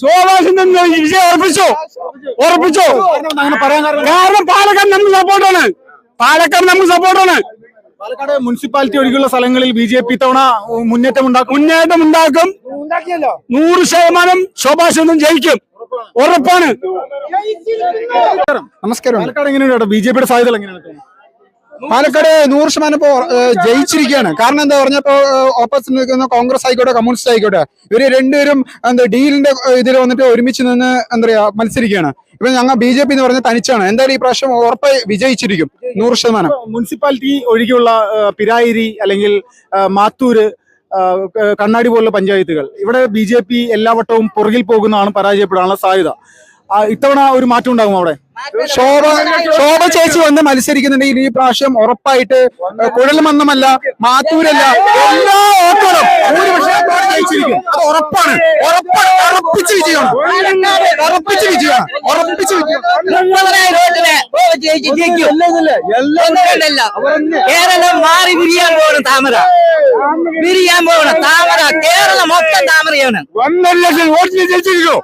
ശോഭാസിന്റെ വിജയം ഉറപ്പിച്ചോ. കാരണം പാലക്കാട് നമുക്ക് സപ്പോർട്ടാണ്. പാലക്കാട് മുനിസിപ്പാലിറ്റി ഒഴികെയുള്ള സ്ഥലങ്ങളിൽ ബി.ജെ.പി. തവണ മുന്നേറ്റം ഉണ്ടാക്കും. 100% ശോഭാസിനും ജയിക്കും, ഉറപ്പാണ്. നമസ്കാരം. പാലക്കാട് എങ്ങനെയാണ് ബി.ജെ.പിയുടെ സാധ്യതകൾ എങ്ങനെയാണ്? പാലക്കാട് 100% ഇപ്പോ ജയിച്ചിരിക്കുകയാണ്. കാരണം എന്താ പറഞ്ഞപ്പോ ഓപ്പോസിറ്റ് നിൽക്കുന്ന കോൺഗ്രസ് ആയിക്കോട്ടെ കമ്മ്യൂണിസ്റ്റ് ആയിക്കോട്ടെ, ഇവര് രണ്ടുപേരും ഡീലിന്റെ ഇതിൽ വന്നിട്ട് ഒരുമിച്ച് നിന്ന് എന്താ പറയാ മത്സരിക്കുകയാണ്. ഇപ്പൊ ഞങ്ങൾ ബി.ജെ.പി. എന്ന് പറഞ്ഞ തനിച്ചാണ്. എന്തായാലും ഈ പ്രാവശ്യം ഉറപ്പായി വിജയിച്ചിരിക്കും 100%. മുനിസിപ്പാലിറ്റി ഒഴികെയുള്ള പിരായിരി അല്ലെങ്കിൽ മാത്തൂര്, കണ്ണാടി പോലുള്ള പഞ്ചായത്തുകൾ ഇവിടെ ബി.ജെ.പി. എല്ലാ വട്ടവും പുറകിൽ പോകുന്നതാണ്, പരാജയപ്പെടാനുള്ള സാധ്യത. ഇത്തവണ ഒരു മാറ്റം ഉണ്ടാകും അവിടെ. ശോഭ ചേച്ചി വന്ന് മത്സരിക്കുന്നുണ്ടെങ്കിൽ ഈ പ്രാവശ്യം ഉറപ്പായിട്ട് കുഴൽമന്നമല്ല, മാത്തൂരല്ല, എല്ലാ വോട്ടുകളും ജയിച്ചിരിക്കും. അത് ഉറപ്പാണ്. ഉറപ്പിച്ച് വിജയമാണ്. കേരളം മാറി വിരിയാൻ പോകണം. താമര കേരളം മൊത്തം താമരയാണ്. 1.5 ലക്ഷം വോട്ടിന് ജയിച്ചിരിക്കോ.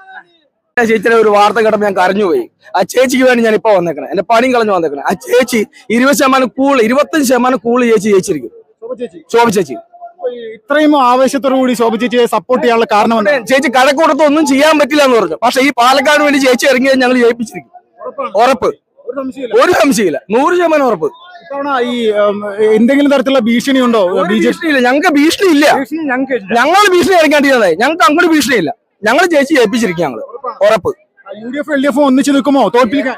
ചേച്ചിയുടെ ഒരു വാർത്ത കേട്ടപ്പോൾ ഞാൻ കരഞ്ഞുപോയി. ആ ചേച്ചിക്ക് വേണ്ടി ഞാൻ ഇപ്പൊ വന്നേക്കണേ, എന്റെ പണിയും കളഞ്ഞു വന്നേക്കണേ. ആ ചേച്ചി 25% കൂള് ചേച്ചി ജയിച്ചിരിക്കും. ശോഭ ചേച്ചി ഇത്രയും ആവേശത്തോടു കൂടി ശോഭ ചേച്ചിയെ സപ്പോർട്ട് ചെയ്യാനുള്ള കാരണം ചേച്ചി കഴക്കൂടത്ത് ഒന്നും ചെയ്യാൻ പറ്റില്ല എന്ന് പറഞ്ഞു. പക്ഷെ ഈ പാലക്കാട് വേണ്ടി ചേച്ചി ഇറങ്ങിയത് ഞങ്ങൾ ജയിപ്പിച്ചിരിക്കും. ഉറപ്പ്, ഒരു സംശയമില്ല, 100% ഉറപ്പ്. ഇത്തവണ ഈ എന്തെങ്കിലും തരത്തിലുള്ള ഭീഷണി ഉണ്ടോ? ഭീഷണിയില്ല, ഞങ്ങൾക്ക് ഭീഷണി ഇല്ല. ഞങ്ങൾ ഭീഷണി ഇറങ്ങേണ്ടിയതായി, ഞങ്ങൾക്ക് അങ്ങോട്ട് ഭീഷണിയില്ല. ഞങ്ങൾ ചേച്ചി ജയിപ്പിച്ചിരിക്കും. ഞങ്ങള് ഉറപ്പ്. UDF LDF ഒന്നിച്ച് നിൽക്കുമോ തോൽപ്പിക്കാൻ?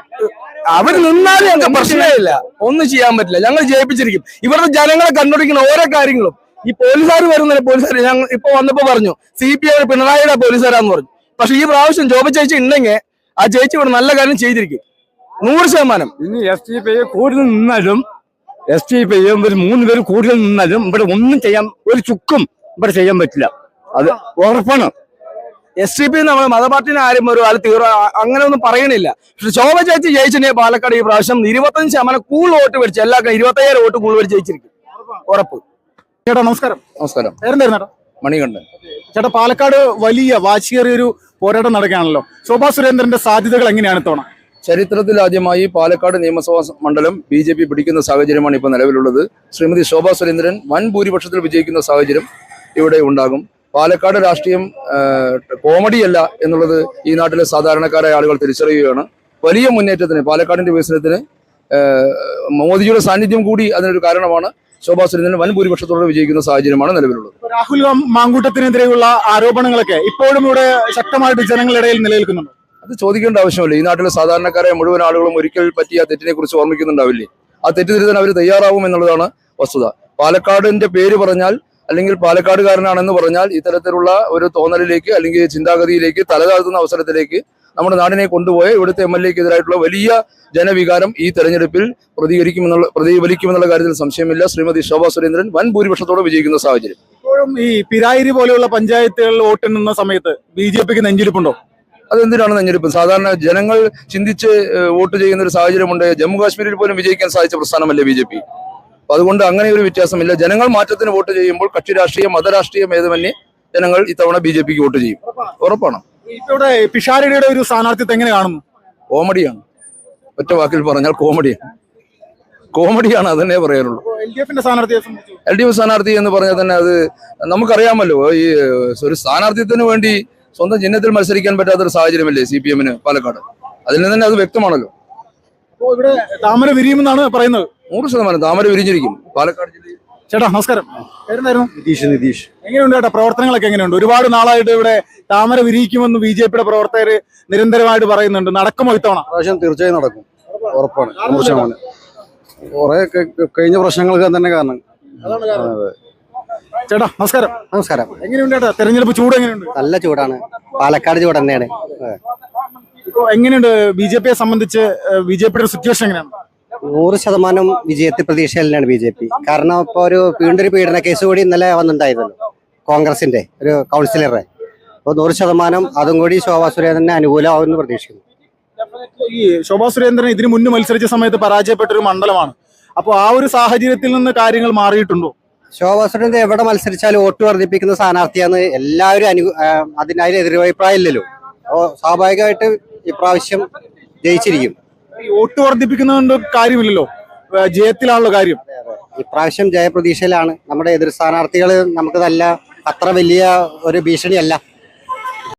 അവർ നിന്നാലും ഞങ്ങൾക്ക് പ്രശ്നമില്ല, ഒന്നും ചെയ്യാൻ പറ്റില്ല. ഞങ്ങൾ ജയിപ്പിച്ചിരിക്കും. ഇവരുടെ ജനങ്ങളെ കണ്ടുപിടിക്കുന്ന ഓരോ കാര്യങ്ങളും ഈ പോലീസുകാർ വരുന്നില്ല. പോലീസുകാർ ഞങ്ങൾ ഇപ്പൊ വന്നപ്പോ പറഞ്ഞു CPI പിണറായിയുടെ പോലീസുകാരാന്ന് പറഞ്ഞു. പക്ഷെ ഈ പ്രാവശ്യം ശോഭ ചേച്ചി ഉണ്ടെങ്കിൽ ആ ചേച്ചി ഇവിടെ നല്ല കാര്യം ചെയ്തിരിക്കും 100%. ഇനി SDPI കൂടുതൽ നിന്നാലും, SDPI ഒരു 3 പേര് കൂടുതൽ നിന്നാലും ഇവിടെ ഒന്നും ചെയ്യാൻ, ഒരു ചുക്കും ഇവിടെ ചെയ്യാൻ പറ്റില്ല. അത് ഉറപ്പാണ്. SDP നമ്മൾ മതപാർട്ടിനെ ആരും ഒരു കാലത്ത് അങ്ങനെ ഒന്നും പറയണില്ല. പക്ഷെ ശോഭ ചേച്ചി ജയിച്ചിനെ പാലക്കാട് ഈ പ്രാവശ്യം 25% കൂൾ വോട്ട് മേടിച്ചു. എല്ലാ 25,000 വോട്ട് കൂൾ മേടിച്ച് ജയിച്ചിരിക്കും, ഉറപ്പ്. ചേട്ടാ നമസ്കാരം. നമസ്കാരം. പേരെന്തായിരുന്നു? മണികണ്ഠൻ. ചേട്ടാ, പാലക്കാട് വലിയ വാശിയേറിയൊരു പോരാട്ടം നടക്കുകയാണല്ലോ. ശോഭാ സുരേന്ദ്രന്റെ സാധ്യതകൾ എങ്ങനെയാണ് ഇത്തവണ? ചരിത്രത്തിൽ ആദ്യമായി പാലക്കാട് നിയമസഭാ മണ്ഡലം BJP പിടിക്കുന്ന സാഹചര്യമാണ് ഇപ്പോൾ നിലവിലുള്ളത്. ശ്രീമതി ശോഭാ സുരേന്ദ്രൻ വൻ ഭൂരിപക്ഷത്തിൽ വിജയിക്കുന്ന സാഹചര്യം ഇവിടെ ഉണ്ടാകും. പാലക്കാട് രാഷ്ട്രീയം കോമഡിയല്ല എന്നുള്ളത് ഈ നാട്ടിലെ സാധാരണക്കാരായ ആളുകൾ തിരിച്ചറിയുകയാണ്. വലിയ മുന്നേറ്റത്തിന്, പാലക്കാടിന്റെ വികസനത്തിന് മോദിയുടെ സാന്നിധ്യം കൂടി അതിനൊരു കാരണമാണ്. ശോഭാ സുരേന്ദ്രൻ വൻ ഭൂരിപക്ഷത്തോടെ വിജയിക്കുന്ന സാഹചര്യമാണ് നിലവിലുള്ളത്. രാഹുൽ മാങ്കൂട്ടത്തിനെതിരെയുള്ള ആരോപണങ്ങളൊക്കെ ഇപ്പോഴും ഇവിടെ ശക്തമായിട്ട് ജനങ്ങളിടയിൽ നിലനിൽക്കുന്നുണ്ട്. അത് ചോദിക്കേണ്ട ആവശ്യമില്ല. ഈ നാട്ടിലെ സാധാരണക്കാരായ മുഴുവൻ ആളുകളും ഒരിക്കൽ പറ്റിയ തെറ്റിനെ കുറിച്ച് ഓർമ്മിക്കുന്നുണ്ടാവില്ലേ? ആ തെറ്റ് തിരുത്താൻ അവർ തയ്യാറാവും എന്നുള്ളതാണ് വസ്തുത. പാലക്കാടിന്റെ പേര് പറഞ്ഞാൽ അല്ലെങ്കിൽ പാലക്കാടുകാരനാണെന്ന് പറഞ്ഞാൽ ഇത്തരത്തിലുള്ള ഒരു തോന്നലിലേക്ക് അല്ലെങ്കിൽ ചിന്താഗതിയിലേക്ക് തലതാഴ്ത്തുന്ന അവസരത്തിലേക്ക് നമ്മുടെ നാടിനെ കൊണ്ടുപോയ ഇവിടുത്തെ MLA-ക്കെതിരായിട്ടുള്ള വലിയ ജനവികാരം ഈ തെരഞ്ഞെടുപ്പിൽ പ്രതിഫലിക്കുമെന്നുള്ള കാര്യത്തിൽ സംശയമില്ല. ശ്രീമതി ശോഭാ സുരേന്ദ്രൻ വൻ ഭൂരിപക്ഷത്തോടെ വിജയിക്കുന്ന സാഹചര്യം. ഇപ്പോഴും ഈ പിരായിരി പോലെയുള്ള പഞ്ചായത്തുകളിൽ വോട്ടെണ്ണുന്ന സമയത്ത് BJP-ക്ക് നെഞ്ചിരിപ്പുണ്ടോ? അതെന്തിനാണ് നെഞ്ഞെടുപ്പ്? സാധാരണ ജനങ്ങൾ ചിന്തിച്ച് വോട്ട് ചെയ്യുന്ന ഒരു സാഹചര്യമുണ്ട്. ജമ്മു കാശ്മീരിൽ പോലും വിജയിക്കാൻ സാധിച്ച പ്രസ്ഥാനമല്ലേ BJP. അപ്പൊ അതുകൊണ്ട് അങ്ങനെ ഒരു വ്യത്യാസമില്ല. ജനങ്ങൾ മാറ്റത്തിന് വോട്ട് ചെയ്യുമ്പോൾ കക്ഷി രാഷ്ട്രീയം മതരാഷ്ട്രീയം ഏതുമന്യേ ജനങ്ങൾ ഇത്തവണ BJP-ക്ക് വോട്ട് ചെയ്യും, ഉറപ്പാണ്. ഇവിടെ പിഷാരടിയുടെ ഒരു സ്ഥാനാർത്ഥിത്വം എങ്ങനെ കാണുന്നു? കോമഡിയാണ്, ഒറ്റ വാക്കിൽ പറഞ്ഞാൽ കോമഡിയാണ്, അതന്നെ പറയാനുള്ളൂ. LDF സ്ഥാനാർത്ഥി എന്ന് പറഞ്ഞാൽ തന്നെ അത് നമുക്കറിയാമല്ലോ. ഈ ഒരു സ്ഥാനാർത്ഥിത്വത്തിന് വേണ്ടി സ്വന്തം ചിഹ്നത്തിൽ മത്സരിക്കാൻ പറ്റാത്തൊരു സാഹചര്യമല്ലേ CPM-ന് പാലക്കാട്. അതിൽ നിന്ന് തന്നെ അത് വ്യക്തമാണല്ലോ. ഇവിടെ താമര വിരിയുമെന്നാണ് പറയുന്നത്. 100% താമര വിരിഞ്ഞിരിക്കും പാലക്കാട് ജില്ലയിൽ. ചേട്ടാ നമസ്കാരം. പേരെന്തായിരുന്നു? നിതീഷ്. എങ്ങനെയുണ്ട് ചേട്ടാ പ്രവർത്തനങ്ങളൊക്കെ എങ്ങനെയുണ്ട്? ഒരുപാട് നാളായിട്ട് ഇവിടെ താമര വിരിയിക്കുമെന്ന് BJP-യുടെ പ്രവർത്തകർ നിരന്തരമായിട്ട് പറയുന്നുണ്ട്. നടക്കുമോ ഇത്തവണ? പ്രാവശ്യം തീർച്ചയായും നടക്കും, ഉറപ്പാണ്. 100%. കുറെ കഴിഞ്ഞ പ്രശ്നങ്ങൾക്ക് തന്നെ കാരണം. ചേട്ടാ നമസ്കാരം. നമസ്കാരം. എങ്ങനെയുണ്ട് ചേട്ടാ തെരഞ്ഞെടുപ്പ് ചൂട് എങ്ങനെയുണ്ട്? നല്ല ചൂടാണ്, പാലക്കാട് ചൂട് തന്നെയാണ്. ഇപ്പൊ എങ്ങനെയുണ്ട് BJP-യെ സംബന്ധിച്ച്? BJP-യുടെ സിറ്റുവേഷൻ എങ്ങനെയാണ്? 100% വിജയത്തിൽ പ്രതീക്ഷയിലാണ് BJP. കാരണം ഇപ്പൊ വീണ്ടും ഒരു പീഡന കേസ് കൂടി ഇന്നലെ വന്നിട്ടുണ്ടായിരുന്നല്ലോ കോൺഗ്രസിന്റെ ഒരു കൗൺസിലറെ. അപ്പോൾ 100% അതും കൂടി ശോഭാ സുരേന്ദ്രന് അനുകൂലമാവുമെന്ന് പ്രതീക്ഷിക്കുന്നു. ഈ ശോഭാ സുരേന്ദ്രൻ ഇതിനു മുന്നേ മത്സരിച്ച സമയത്ത് പരാജയപ്പെട്ട ഒരു മണ്ഡലമാണ്. അപ്പോൾ ആ ഒരു സാഹചര്യത്തിൽ നിന്ന് കാര്യങ്ങൾ മാറിയിട്ടുണ്ടോ? ശോഭാ സുരേന്ദ്രൻ എവിടെ മത്സരിച്ചാലും വോട്ട് വർദ്ധിപ്പിക്കുന്ന സ്ഥാനാർത്ഥിയാണ്. എല്ലാവരും അതിനതിൽ എതിരഭിപ്രായം ഇല്ലല്ലോ. അപ്പോൾ സ്വാഭാവികമായിട്ട് ഇപ്രാവശ്യം ജയിച്ചിരിക്കും. ഈ വോട്ട് വർദ്ധിപ്പിക്കുന്നതുകൊണ്ട് കാര്യമില്ലല്ലോ, ജയത്തിലാണല്ലോ കാര്യം. ഇപ്രാവശ്യം ജയപ്രതീക്ഷയിലാണ്. നമ്മുടെ എതിർ സ്ഥാനാർത്ഥികൾ നമുക്ക് അത്ര വലിയ ഒരു ഭീഷണിയല്ല.